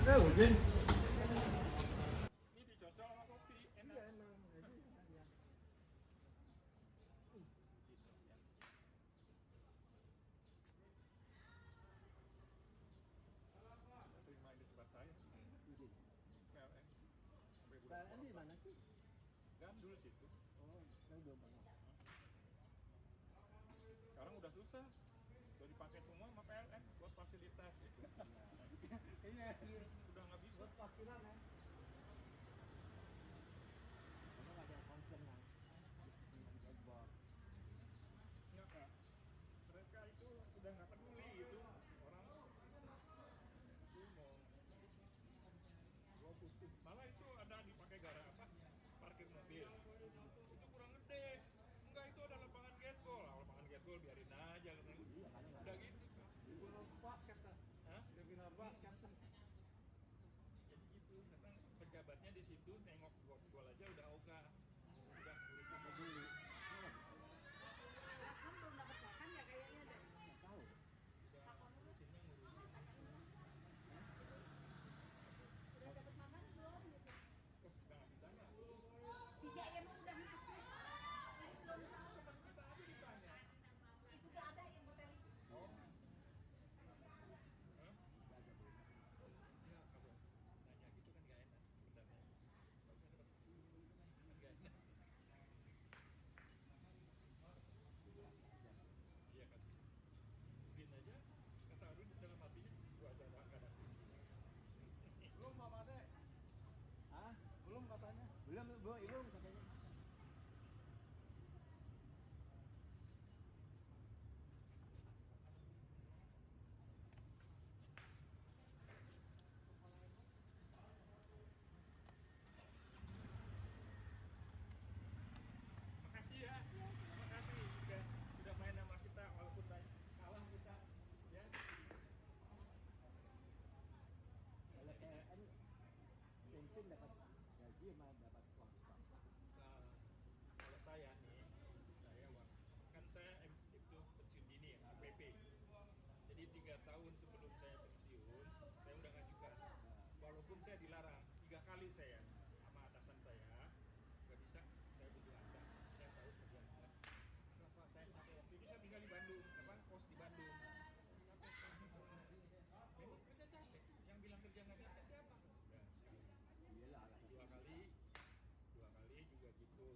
Eh, hujan. Ini dicocol sama kopi, enak. Iya emang. Jadi, ya. Gitu, ya. Sering main di tempat saya. Hujan. PLN. Sampai bulan PLN di puasa. mana sih? Gandul situ. Oh, saya belum pernah. Sekarang udah susah. Udah dipakai semua sama PLN buat fasilitas itu. Iya, Udah nggak bisa. buat parkiran ya. Karena nggak ada konsen kan. Jebol. Enggak, Kak. Mereka itu udah nggak peduli gitu. Orang itu mau malah itu ada dipakai gara apa? Parkir mobil. Itu kurang gede. Enggak, itu ada lapangan gateball. Lapangan gateball biarin aja katanya. Iya, karena nggak Udah ada. gitu. Bina basket kan. Hah? Bina basket kan. Jadi gitu, karena pejabatnya di situ nengok gol aja udah ogah. Udah urusan Peduli. Satpam belum dapat makan ya kayaknya deh. Nggak tahu. udah urusinnya ngurusin. Udah dapat makan belum gitu. Oh, nggak ditanya. Bisa emang udah ngasih. Ini belum tahu. Kita aja ditanya. Itu tuh ada yang hotel. Oh. Hah? Nggak ada belum. Ya, kalau nanya gitu kan nggak enak sebenarnya. Kalau dapat kan nggak enak. Iya kasih. Mungkin aja kata Arun dalam hatinya gua ada nggak ada kunci. Belum Mama Dek. Hah? Belum katanya. Belum katanya. Makasih ya. Makasih sudah main sama kita walaupun kalah kita. Ya. Kalau PLN pensiun dapat gaji sama dapat uang swasta. Nah, kalau saya nih, kan saya itu pensiun dini ya, APP. Jadi 3 tahun sebelum saya pensiun, saya udah ngajukan. Walaupun saya dilarang 3 kali saya sama atasan saya, nggak bisa, saya butuh Anda. Saya tahu kerjaan Anda. Kenapa saya capek waktu itu saya tinggal di Bandung, kos di Bandung. Memang kerja capek. Yang bilang kerja nggak capek siapa? Udah sekali. Iyalah alasan. dua kali juga gitu.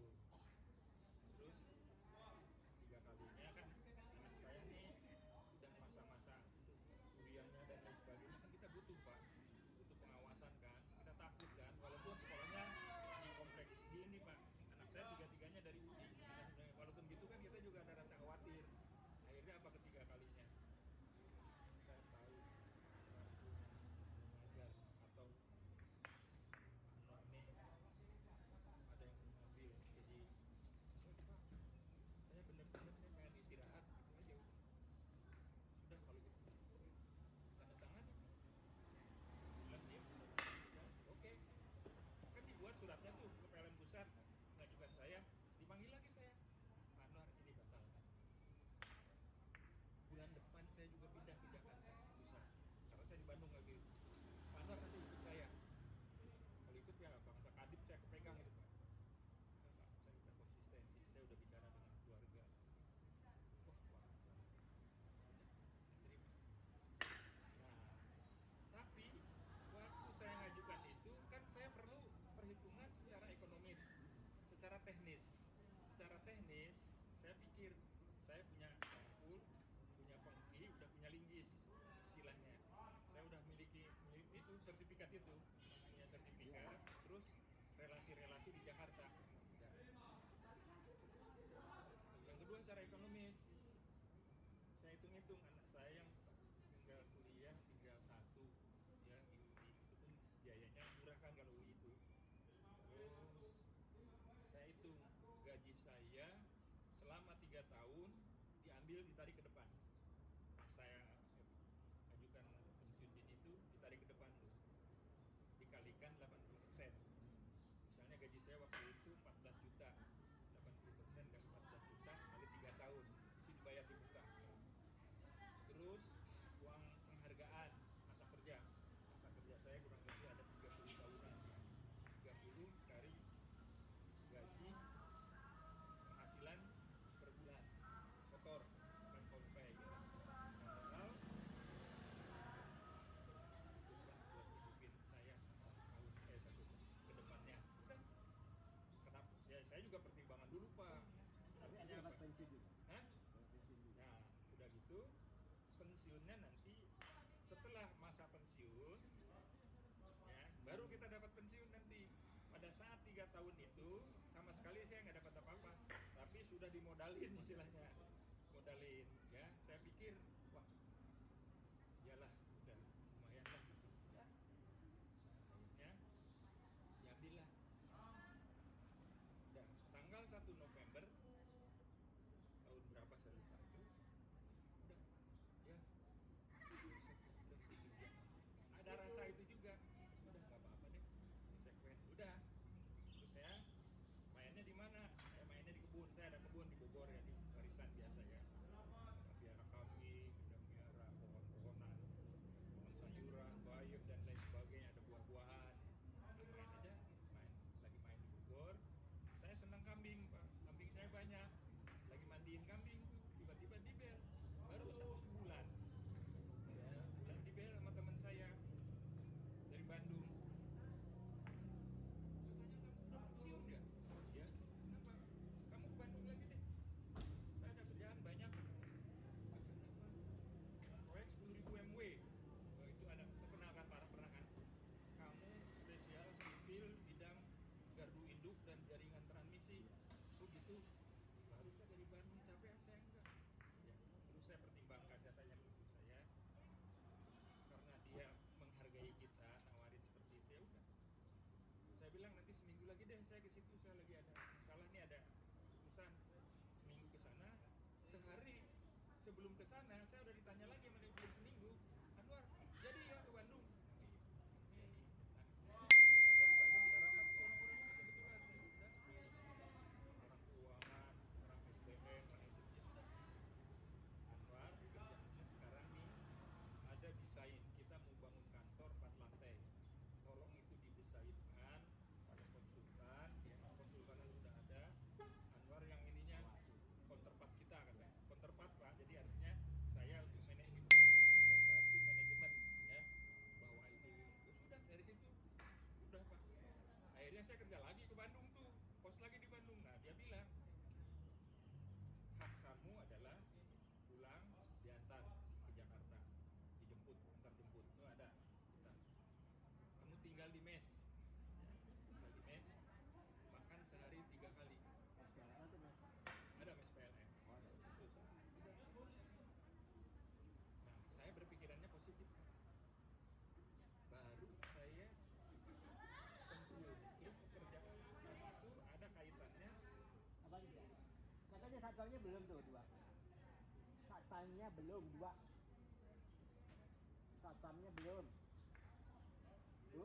Terus 3 kalinya kan anak saya nih udah masa-masa kuliahnya dan lain sebagainya kan kita butuh Pak, butuh pengawasan kan, kita takut kan walaupun sekolahnya di komplek di ini Pak, anak saya tiga-tiganya dari UI. Walaupun gitu kan kita juga ada rasa khawatir. Akhirnya apa ketiga kalinya saya tahu mengajar atau anak ini ada yang mengambil, jadi Pak, saya benar-benar saya pengen istirahat gitu aja. Sudah kalau gitu tanda tangan bilang dia oke. Kan dibuat suratnya tuh ke PLN pusat mengajukan saya, dipanggil lagi saya, Pak Anwar ini batal. Bulan depan saya juga pindah ke Jakarta pusat karena saya di Bandung lagi. Pak Anwar nanti ikut saya, kalau ikut ya bangsa kadip saya kepegang itu Pak. Pak, saya udah konsisten, jadi saya udah bicara dengan keluarga. Wah, Pak, saya terima. Nah, tapi waktu saya ngajukan itu kan saya perlu perhitungan secara ekonomis, secara teknis. Secara teknis, saya pikir saya punya sampul, punya pengki, udah punya linggis istilahnya. Saya udah miliki itu sertifikat itu, punya sertifikat, terus relasi-relasi di Jakarta. Yang kedua secara ekonomis, saya hitung-hitung anak saya yang tinggal kuliah tinggal satu ya di UI itu pun biayanya murah kan kalau UI itu. Terus saya hitung gaji saya selama 3 tahun diambil ditarik ke depan. Pas saya ajukan pensiun dini itu ditarik ke depan tuh, dikalikan 80%. Misalnya gaji saya waktu itu 14 juta, 80% dari 14 juta kali 3 tahun itu dibayar di muka. Terus uang penghargaan masa kerja saya kurang pensiun juga. Hah? Boleh pensiun juga. Nah, udah gitu pensiunnya nanti setelah masa pensiun, ya, baru kita dapat pensiun nanti. Pada saat 3 tahun itu sama sekali saya nggak dapat apa-apa, tapi sudah dimodalin istilahnya, modalin. Ya, saya pikir, wah, iyalah, udah lumayan lah gitu. Ya, akhirnya diambillah. Dan tanggal 1 November tahun berapa saya lupa itu, udah, ya, udah setuju. Ada rasa itu juga, sudah nggak apa-apa deh, konsekuen. Udah, terus saya mainnya di mana? Saya mainnya di kebun. Saya ada kebun di Bogor ya, di warisan biasa ya. Piara kambing, ada piara pohon-pohonan, pohon sayuran, bayam dan lain sebagainya, ada buah-buahan. Nah, main aja, lagi main di Bogor. Saya senang kambing, Pak. Kambing saya banyak. Lagi mandiin kambing tuh, tiba-tiba dibel. Baru 1 bulan. Ya, bulan dibel sama teman saya dari Bandung. Katanya kamu udah pensiun ya? Ya, kenapa? Kamu ke Bandung lagi deh. Saya ada kerjaan banyak. Proyek 10.000 MW. Oh, itu ada, perkenalkan para perangan. Kamu spesial sipil bidang gardu induk dan jaringan transmisi. Oh gitu. Baru saya dari Bandung, capek saya enggak. Ya, terus saya pertimbangkan katanya istri saya. Karena dia menghargai kita, nawarin seperti itu, ya udah. Saya bilang nanti seminggu lagi deh saya ke situ, saya lagi ada masalah nih, ada urusan. Seminggu ke sana, sehari sebelum ke sana saya udah ditanya lagi sama dia, belum seminggu, Anwar, jadi ya ke Bandung? Jadi, nah, ternyata di Bandung udah rapat tuh orang-orang itu kebetulan. Ya udah, orang keuangan, orang SDM, manajemen, ya sudah. Anwar kerjaannya sekarang nih ada desain, kita mau bangun kantor 4 lantai, tolong itu didesainkan, ada konsultan, ya, konsultannya sudah ada. Anwar yang ininya counterpart kita katanya, counterpart Pak, jadi artinya saya untuk membantu manajemen, ya, bahwa itu. Ya sudah, dari situ udah Pak. Akhirnya saya kerja lagi ke Bandung tuh, kos lagi di Bandung. Nah, dia bilang hak kamu adalah pulang diantar ke Jakarta, dijemput, antar jemput itu ada kita. Kamu tinggal di mes, ya, tinggal di mes, makan sehari 3 kali. Mas jalan tuh mas. Ada mes PLN Oh, ada. khusus. Nah, saya berpikirannya positif. Baru saya pensiun itu pekerjaan itu ada kaitannya. Apa juga? Katanya satpamnya belum tuh 2. Satpamnya belum 2. Satpamnya belum. Bu,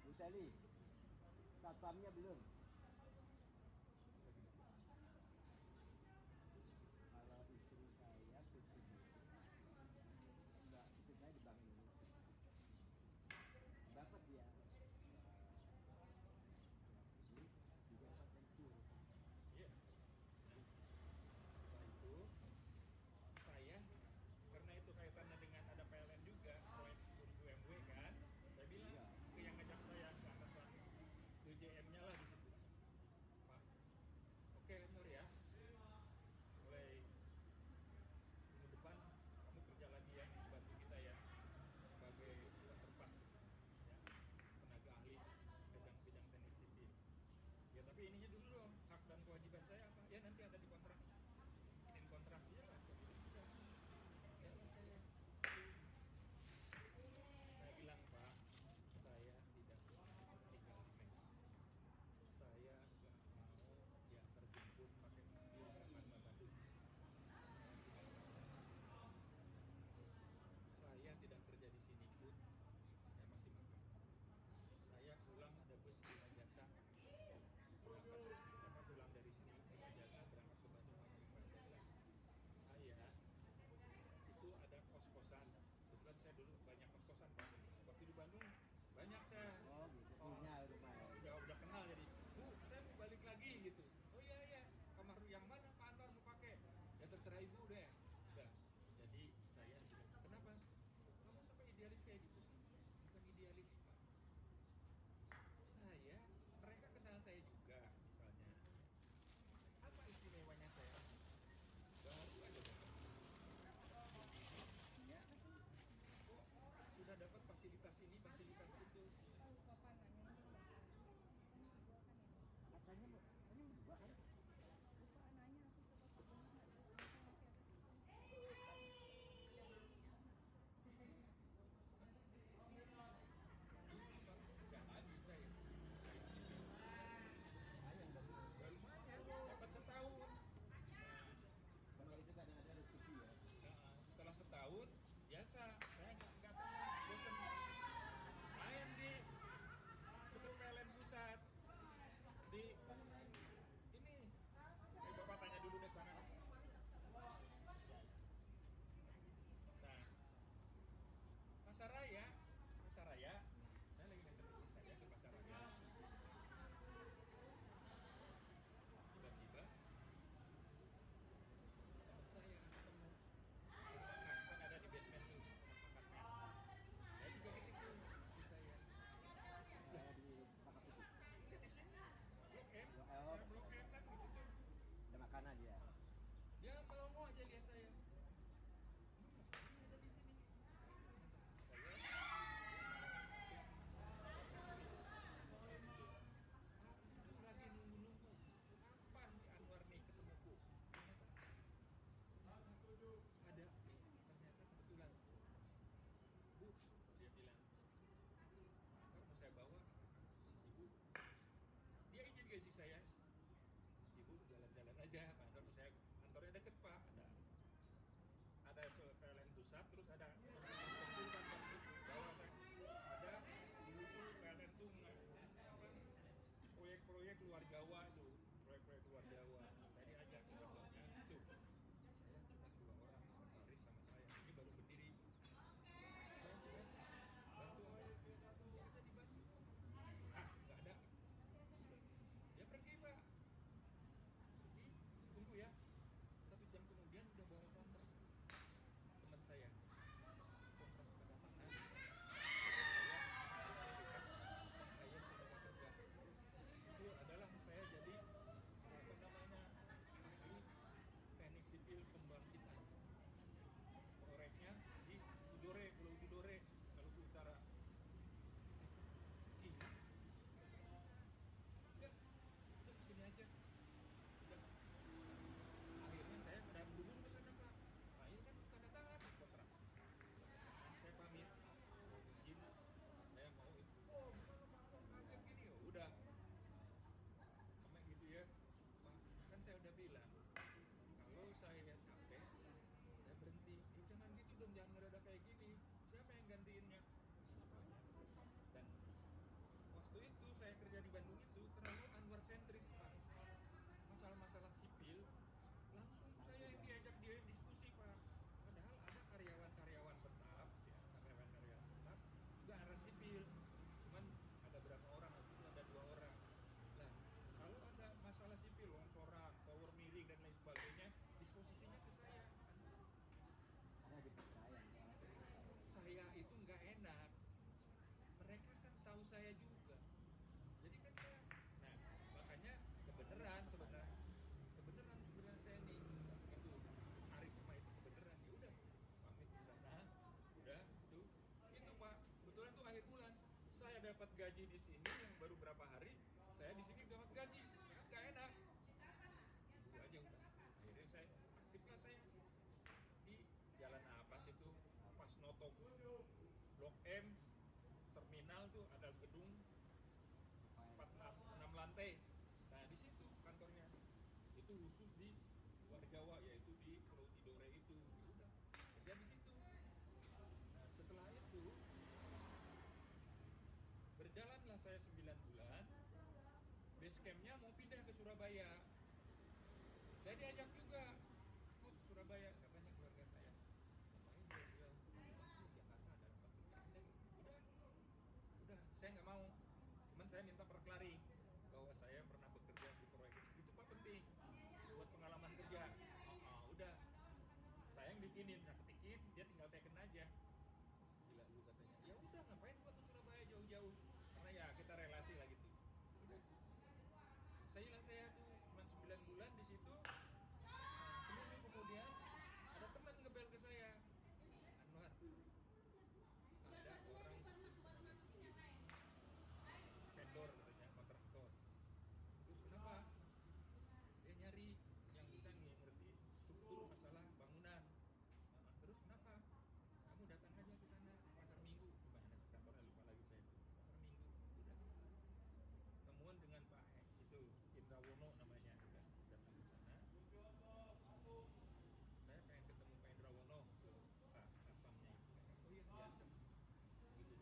Bu Teli, satpamnya belum. Kalau istri saya pensiun, enggak, istri saya di Bank Indonesia. Dapat dia. Jadi juga dapat pensiun. Iya. Nah, setelah itu saya, karena itu kaitannya dengan ada PLN juga, proyek 10.000 MW kan, saya bilang Iya. ke yang ngajak saya, ke atasan, ke JM-nya lah di situ. sentris Pak. Masalah-masalah sipil langsung saya yang diajak dia diskusi Pak. Padahal ada karyawan-karyawan tetap, ya, karyawan-karyawan tetap juga aran sipil. Cuman ada berapa orang? Waktu itu ada 2 orang. Nah, kalau ada masalah sipil, longsoran, tower miring dan lain sebagainya, disposisinya ke saya. Karena dipercaya, misalnya dipercaya. Saya itu nggak enak. Mereka kan tahu saya juga. Jadi kan saya, nah makanya kebenaran sebenarnya saya nih itu Arif sama itu kebenaran ya udah pamit di sana udah tuh itu Pak kebetulan tuh akhir bulan saya dapat gaji di sini yang baru berapa hari saya di sini dapat gaji kan nggak enak dulu aja udah akhirnya saya aktiflah saya di jalan apa sih itu pas Notok Blok M terminal tuh ada gedung 6 lantai. Nah di situ kantornya itu khusus di luar Jawa yaitu di Pulau Tidore itu. Ya udah kerja di situ. Nah setelah itu berjalanlah saya 9 bulan. Base campnya mau pindah ke Surabaya. Saya diajak juga ikut Surabaya katanya keluarga saya. Ngapain dia masuk Jakarta ada tempat kerja. Udah saya nggak mau. Cuman saya minta perklari bahwa saya pernah bekerja di proyek itu Pak penting buat pengalaman kerja. Udah saya yang bikinin, nah ketikin dia tinggal teken aja. Gila lu katanya. Ya udah ngapain gua ke Surabaya jauh-jauh? Karena ya kita relasi lah gitu. Udah. Saya tuh cuma 9 bulan di situ. Nah, seminggu kemudian ada teman ngebel ke saya. Anwar, ada orang vendor katanya kontraktor. Terus kenapa? Dia nyari yang bisa ngerti struktur masalah bangunan. Nah, terus kenapa? Kamu datang aja ke sana pasar Minggu. Gimana sih kantornya lupa lagi saya itu. Pasar Minggu. Udah. Ketemuan dengan Pak itu Indrawono namanya. Udah datang ke sana. Saya pengen ketemu Pak Indrawono tuh satpamnya itu. Oh iya diancam. Gitu.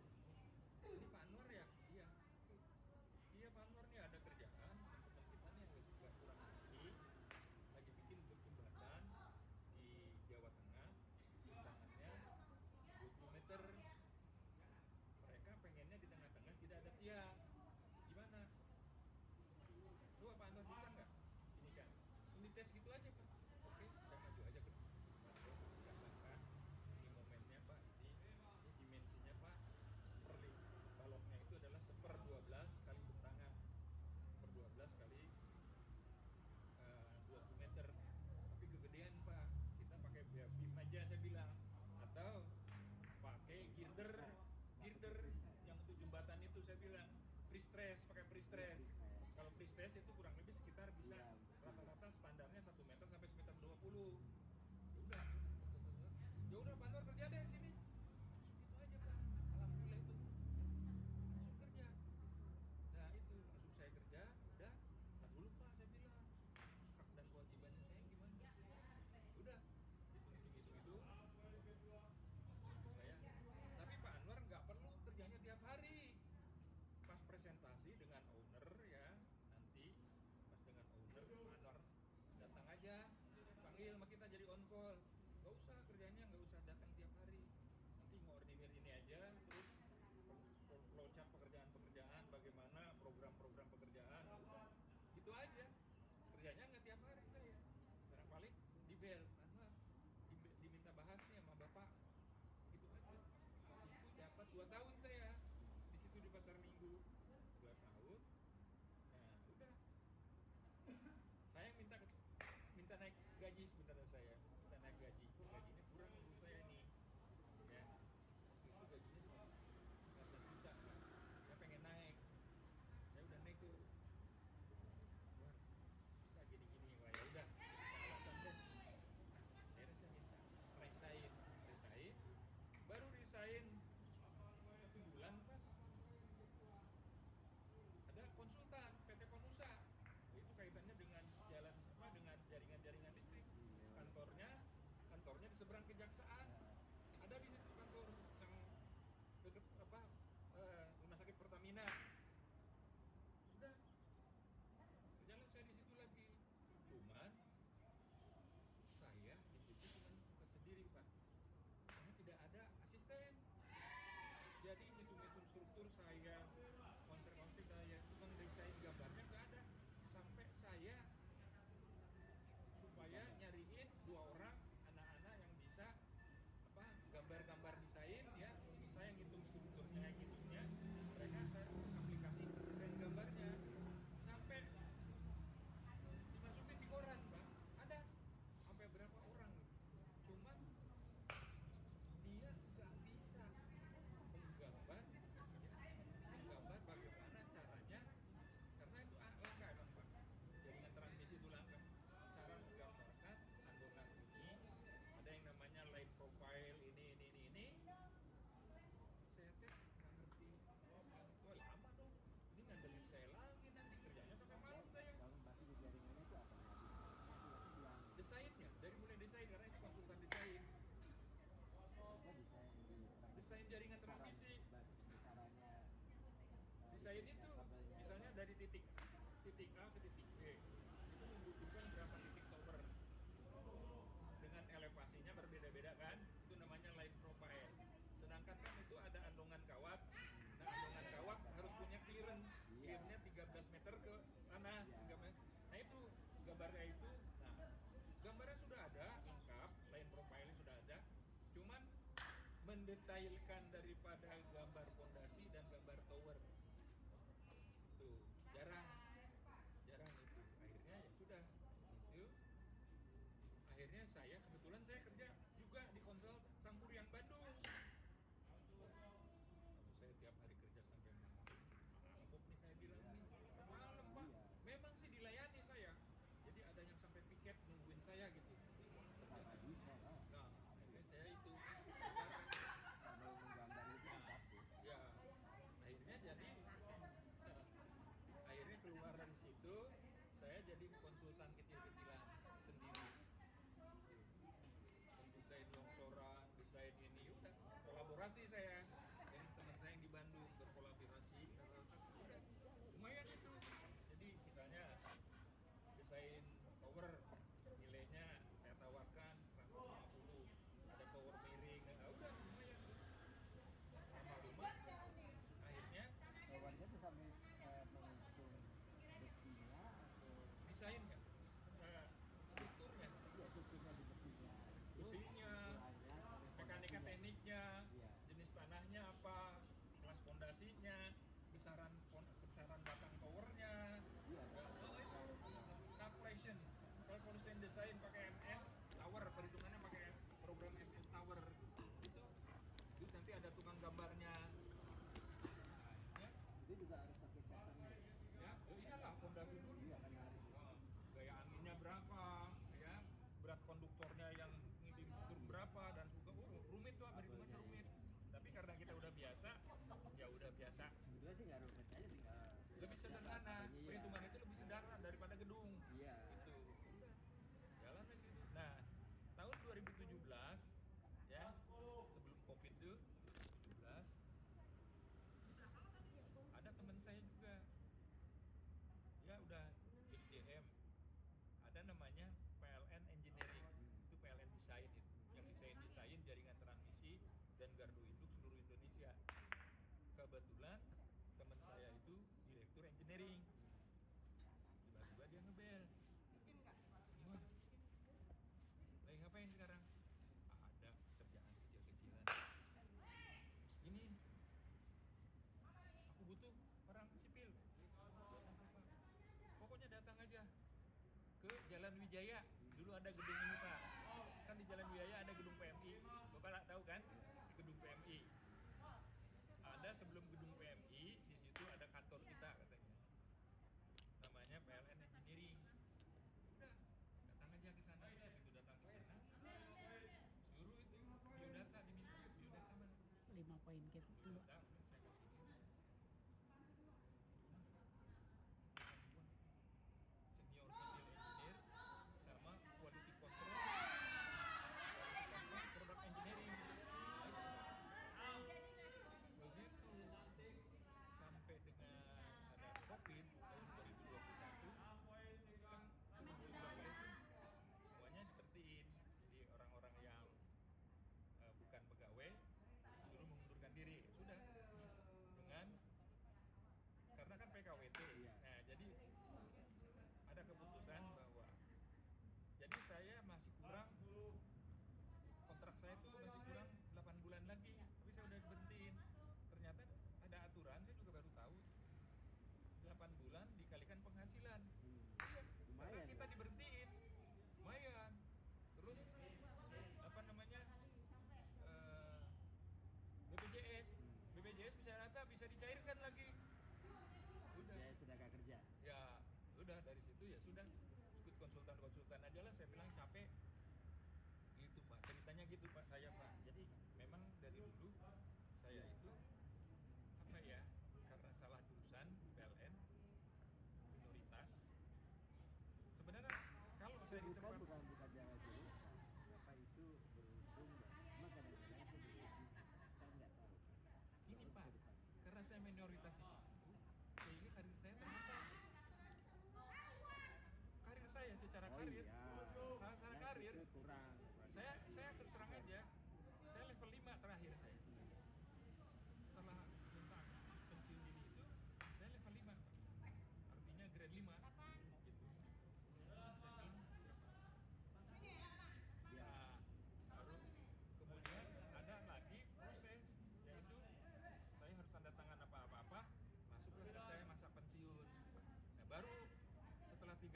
Ini Pak Anwar ya? Iya. Iya Pak Anwar nih ada kerjaan teman kita nih agak kurang lagi bikin jembatan di Jawa Tengah bentangannya 20 meter mereka pengennya di tengah-tengah tidak ada tiang gimana? Coba Pak Anwar bisa nggak? Ini kan ini tes gitu aja Pak. Oke saya maju aja ke katakan ini momennya Pak ini dimensinya Pak seperli baloknya itu adalah 1/12 kali bentangan 1/12 kali 20 meter tapi kegedean Pak kita pakai beam aja saya bilang atau pakai girder yang untuk jembatan itu saya bilang pre-stress pakai pre-stress kalau pre-stress itu kurang lebih sekitar bisa rata-rata standarnya 1 meter sampai 1,20 meter ya udah Pak Nur kerja deh sini langsung gitu aja Pak alhamdulillah itu langsung kerja nah itu langsung saya kerja udah tak dulu Pak saya bilang hak dan kewajibannya saya gimana udah hitung itu saya tapi Pak Anwar nggak perlu kerjanya tiap hari pas presentasi dengan owner ya nanti pas dengan owner Pak Anwar datang aja panggil sama kita jadi on call nggak usah kerjanya nggak usah datang tiap hari nanti ngordinir ini aja terus flowchart pekerjaan bagaimana program-program pekerjaan udah gitu aja kerjanya nggak tiap hari saya barangkali di bel Anwar diminta bahas nih sama bapak gitu aja itu dapat 2 tahun saya di situ di pasar Minggu 2 tahun nah udah saya minta naik gaji sebenarnya saya minta naik gajinya kurang menurut saya nih ya itu gajinya cuma 14 juta kan saya pengen naik saya udah naik tuh wah kita gini wah ya udah alasan deh akhirnya saya minta resign baru resign 1 titik A ke titik B itu membutuhkan berapa titik tower dengan elevasinya berbeda-beda kan, itu namanya line profile. Sedangkan kan itu ada andongan kawat, nah andongan kawat harus punya clearance-nya 13 meter ke tanah, 3 meter. Nah itu gambarnya itu, nah gambarnya sudah ada lengkap, line profile sudah ada, cuman mendetailkan daripada gambar fondasi dan gambar tower tuh jarang itu. Akhirnya ya sudah itu, akhirnya saya kebetulan saya kerja juga di konsel Sangkuriang Bandung. Lalu saya tiap hari kerja sampai malam. Mabuk nih saya bilang nih, malam Pak. Memang sih dilayani saya. Jadi ada yang sampai piket nungguin saya gitu. Kenapa bisa lah? Nah, akhirnya saya itu. Ada yang menggambar itu kan satu. Ya, akhirnya jadi akhirnya keluar dari situ saya jadi konsultan kecil-kecilan sendiri. Desain longsoran, desain ini, udah kolaborasi saya dengan teman saya yang di Bandung, berkolaborasi, udah lumayan itu. Jadi misalnya desain tower nilainya saya tawarkan 150, ada tower miring, nah udah lumayan sama rumah. Akhirnya Towernya tuh sampai menghitung besinya atau desainnya, strukturnya, ya strukturnya di besinya. besinya, mekanika tekniknya, Iya. jenis tanahnya apa, kelas fondasinya, besaran batang towernya, Iya. calculation desain pakai MS Tower, perhitungannya pakai program MS Tower itu. Terus nanti ada tukang gambarnya. Ya, Itu juga harus pakai custom. ya, iyalah fondasi dulu. Iya kan harus. Gaya anginnya berapa, ya, berat konduktornya yang ngirim struktur berapa, dan juga rumit tuh, perhitungannya rumit. Tapi karena kita udah biasa, ya udah biasa. Sebetulnya sih nggak rumit aja, tinggal Lebih sederhana, perhitungan itu lebih sederhana daripada gedung. Iya. Itu. Jalan ke situ. Nah, tahun 2017 ya, sebelum Covid itu 2017 ada teman saya juga. Dia udah jadi DM. Ada namanya PLN Engineering. Itu PLN Design itu. Yang desain jaringan transmisi dan gardu induk seluruh Indonesia. Kebetulan teman saya itu direktur engineering. Tiba-tiba dia ngebel. Gimana? Lagi ngapain sekarang? Ada kerjaan kecil-kecilan. Ini aku butuh orang sipil. Pokoknya datang aja ke Jalan Wijaya. Dulu ada gedung ini Pak. Kan di Jalan Wijaya ada gedung PMI. Bapak tahu kan? Gedung PMI. Ada sebelum gedung PMI, di situ ada kantor kita katanya. Namanya PLN Engineering. Udah, datang aja ke sana. Begitu datang ke sana, suruh itu biodata diminta. Biodata mana? 5 poin gitu. Biodata, udah saya kasih. Senior civil engineer sama quality control product engineering. Begitu sampai dengan ada Covid tahun 2021 kan semuanya diperhatiin. Jadi orang-orang yang bukan pegawai disuruh mengundurkan diri. Sudah dengan karena kan PKWT. Nah, jadi ada keputusan bahwa jadi saya masih kurang, kontrak saya itu masih kurang 8 bulan lagi, tapi saya udah berhentiin. Ternyata ada aturan, saya juga baru tahu 8 bulan dikalikan penghasilan. Iya, karena kita diberhentiin lumayan. Terus apa namanya, BPJS bisa rata, bisa dicairkan lagi. Udah. Saya sudah gak kerja. Ya udah, dari situ ya sudah ikut konsultan aja lah. Saya bilang capek gitu Pak, ceritanya gitu Pak saya Pak. Jadi memang dari dulu saya itu apa ya, karena salah jurusan PLN minoritas. Sebenarnya kalau saya di tempat bukan jalan jurusan, apa itu beruntung, cuma kadang-kadang itu beruji. Saya nggak tahu. ini Pak, karena saya minoritas di situ, sehingga karir saya terbuka.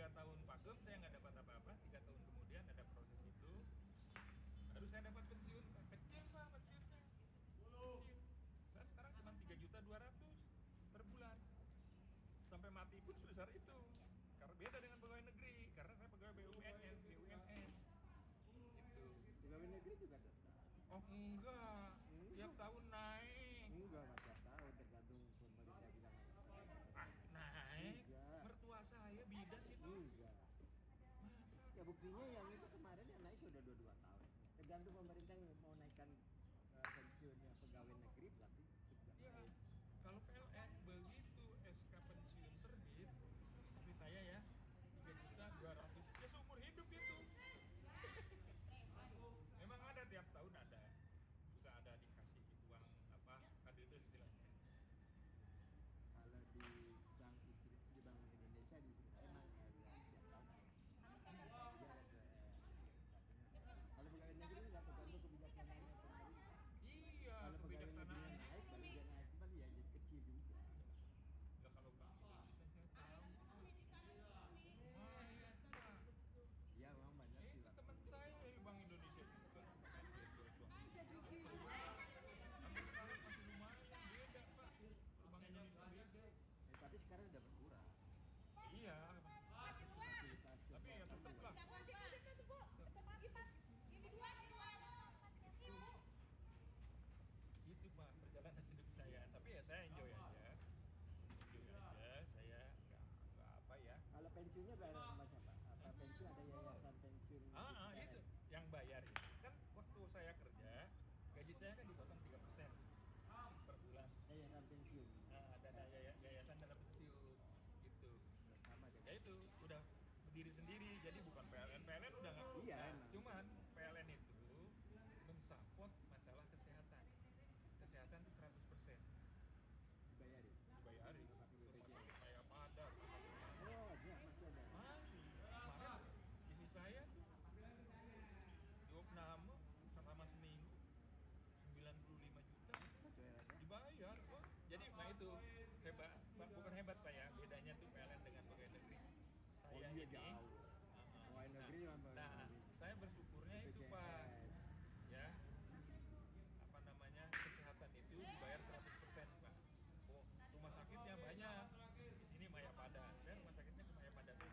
tahun pakem saya nggak dapat apa-apa, 3 tahun kemudian ada proses itu, baru saya dapat pensiun Pak. Kecil Pak pensiunnya, kecil. Saya sekarang cuma 3.200.000 per bulan, sampai mati pun sebesar itu. Karena beda dengan pegawai negeri, karena saya pegawai BUMN, itu. Pegawai negeri juga tetap. Oh enggak, tiap tahun naik. Enggak, Mas, tiap tahun tergantung pemerintah bilang apa. Ah, naik. Enggak. Mertua saya bidan itu. Enggak. Masa? Ya buktinya yang itu kemarin yang naik sudah 22 tahun. Tergantung pemerintah yang mau naikkan pensiunnya pegawai negeri berarti sudah Iya. naik. Kalau PLN begitu SK pensiun terbit, seperti saya ya, 3.200.000 ya seumur hidup itu. Memang ada tiap tahun ada, juga ada dikasih uang apa, KDD istilahnya. Kalau di Bank Indonesia di saya emang tiap tahun naik. Dia ada kalau pegawai negeri nggak tergantung kebijaksanaan pemerintah. Iya, Kalau pegawai negeri kebijaksanaan. naik, baru dia naik cuman ya jadi kecil juga. Ya kalau Bank Indonesia saya tahu. Lumayan Pak. Iya, memang banyak sih, Itu Pak. teman saya di Bank Indonesia juga pemain baseball suami. Jadi gini. Ambil kalau masih lumayan beda Pak. Bank Indonesia beda. Tapi sekarang udah berkurang. Iya. Fasilitas Tapi ya kesehatan tetap juga. lah. Ini dua. Itu Pak perjalanan hidup saya. Tapi ya saya enjoy aja. Saya nggak apa ya. Kalau pensiunnya bayar sama siapa? Apa pensiun ada yayasan pensiun? Itu yang bayar itu kan waktu saya kerja gaji saya kan dipotong 3% per bulan. Yayasan pensiun. Dana yayasan dana pensiun gitu. Sama aja. Ya itu udah berdiri sendiri jadi bukan PLN. PLN udah nggak. Iya, Nah, emang. cuman PLN itu mensupport masalah kesehatan. Kesehatan itu 100% Dibayarin. dibayarin. Rumah sakit Maya Pada, Oh, iya masih ada. masih kemarin istri saya tuh Vietnam selama seminggu 95 juta Bayarannya. dibayar. Oh, jadi nah itu hebat, bukan hebat Pak ya, bedanya tuh PLN dengan pegawai negeri. Oh, Saya iya, ini jauh. Pegawai negeri sama pegawai negeri. saya bersyukurnya itu Pak BPJS. ya, apa namanya, kesehatan itu dibayar 100% Pak. Oh, rumah sakitnya banyak di sini Maya Pada, saya rumah sakitnya ke Maya Pada tuh.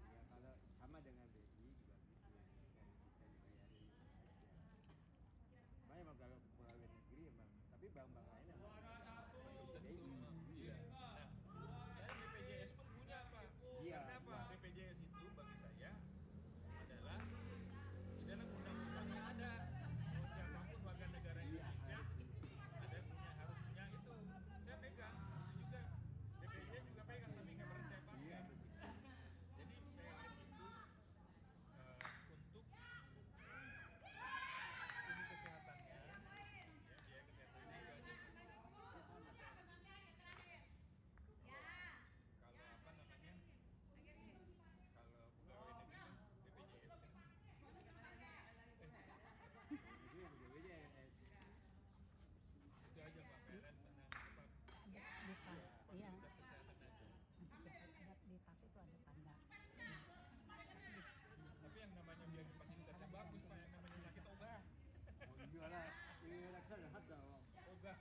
Ya kalau sama dengan BI juga gitu. Dari kita dibayarin aja. Makanya emang kalau pegawai negeri emang, tapi bank-bank lain emang Tentu. Iya. Nah, saya BPJS pun punya Pak. Iya, Karena apa? iya. BPJS itu bagi saya adalah di dalam undang-undangnya ada bahwa siapapun warga negara Indonesia harus punya itu. Saya pegang itu juga. BPJS juga pegang tapi nggak pernah saya pakai. Iya, betul. Jadi PLN itu untuk ini kesehatannya, ya biaya kesehatannya itu aja. Kalau apa namanya, kalau pegawai negeri kan BPJS kan. Negeri BPJS. Itu aja Pak PLN mana apa Di tas, iya. fasilitas kesehatan aja. Ada di tas itu ada tanda. Tapi yang namanya biaya fasilitasnya bagus Pak, yang namanya sakit ogah. Oh iya lah, ini reksa jahat dong. Ogah.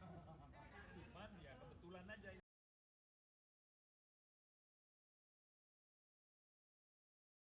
Cuman ya kebetulan aja